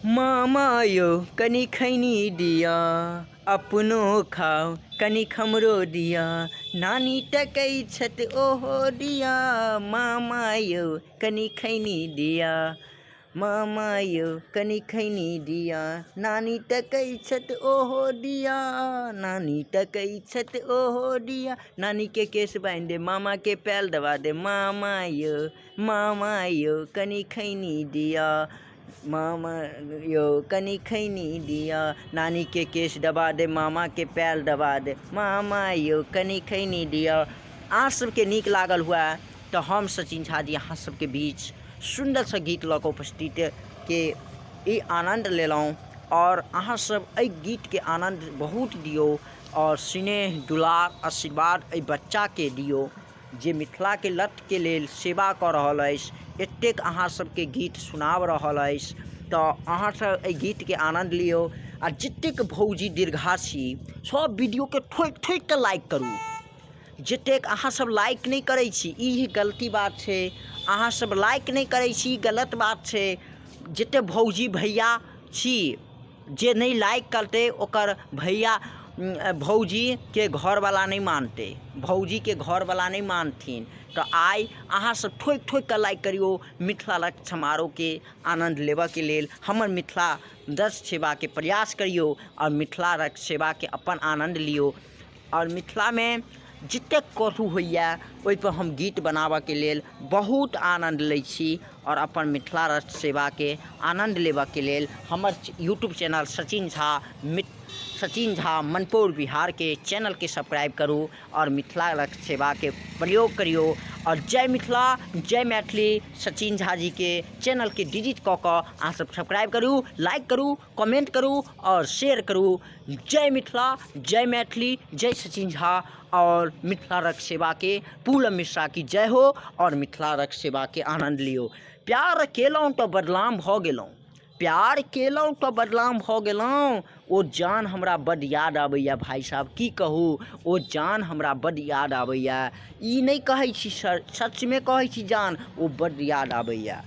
मामा यो कनी खैनी दिया, अपनो खाओ कनिक हमरो दिया। नानी टकै छत ओहो दिया, मामा यो कनी खैनी दिया। मामा यो कनी खैनी दिया, नानी टकै छत ओहो दिया। नानी टकै छत ओहो दिया। नानी के केस बांध दे, मामा के पैर दबा दे। मामा यो कनी खैनी दिया। मामा यो कनी खैनी दिया। नानी के केस दबा दे, मामा के पैर दबा दे। मामा यो कनी खैनी दिया। अहाँ सबके नीक लागल हुआ तो हम सचिन झा जी अहाँ सबके बीच सुंदर सा गीत लऽ कऽ उपस्थित के ई आनंद लेलहुँ और अहाँ सब एहि गीत के आनंद बहुत दियो और स्नेह दुलार आशीर्वाद एहि बच्चा के दियो जे मिथिला के लत के लेल सेवा कऽ रहल अछि। एतेक अहाँ सबके गीत सुनाब रहल अछि तो अहाँ सब एहि गीत के आनंद लियो। आ जतेक भौजी दीर्घासी सब वीडियो के ठोक ठोक के लाइक करू। जतेक अहाँ सब लाइक नहीं करै छी ई गलती बात छै। अहाँ सब लाइक नहीं करै छी गलत बात छै। जते भौजी भैया छी जे नहीं लाइक करते ओकर भैया भौजी के घर वाला नहीं मानते, भौजी के घर वाला नहीं मानथिन। तो आई अहाँ सब ठोक ठोक के लाइक करियो मिथिला रक्त समारोह के आनंद लेबा के लेल। हमर मिथिला दस सेवा के प्रयास करियो और मिथिला रक्त सेवा के अपन आनंद लियो। और मिथिला में जतेक कथु होइए ओहि पर हम गीत बनाबऽ के लेल बहुत आनंद लै छी और अपन मिथिला रक्त सेवा के आनंद लेबऽ के लेल हमर यूट्यूब चैनल सचिन झा मनपुर बिहार के चैनल के सब्सक्राइब करूँ और मिथिला रक्त सेवा के प्रयोग करियो। और जय मिथिला जय मैथिली सचिन झा जी के चैनल के डिलीट कऽ कऽ अहाँ सब सब्सक्राइब करूँ, लाइक करूँ, कमेंट करूँ और शेयर करूँ। जय मिथिला जय मैथिली जय सचिन झा और मिथिला रक्त सेवा के पूरब मिश्रा की जय हो और मिथिला रक्त सेवा के आनंद लियो। प्यार केलहुँ तो बदनाम भऽ गेलहुँ, प्यार केलहुँ तो बदनाम भऽ गेलहुँ। ओ जान हमरा बड्ड याद आबैया भाई साहब की कहू, ओ जान हमरा बड्ड याद आबैया। ई नहीं कहै छी सर, सच में कहै छी जान ओ बड्ड याद आबैया।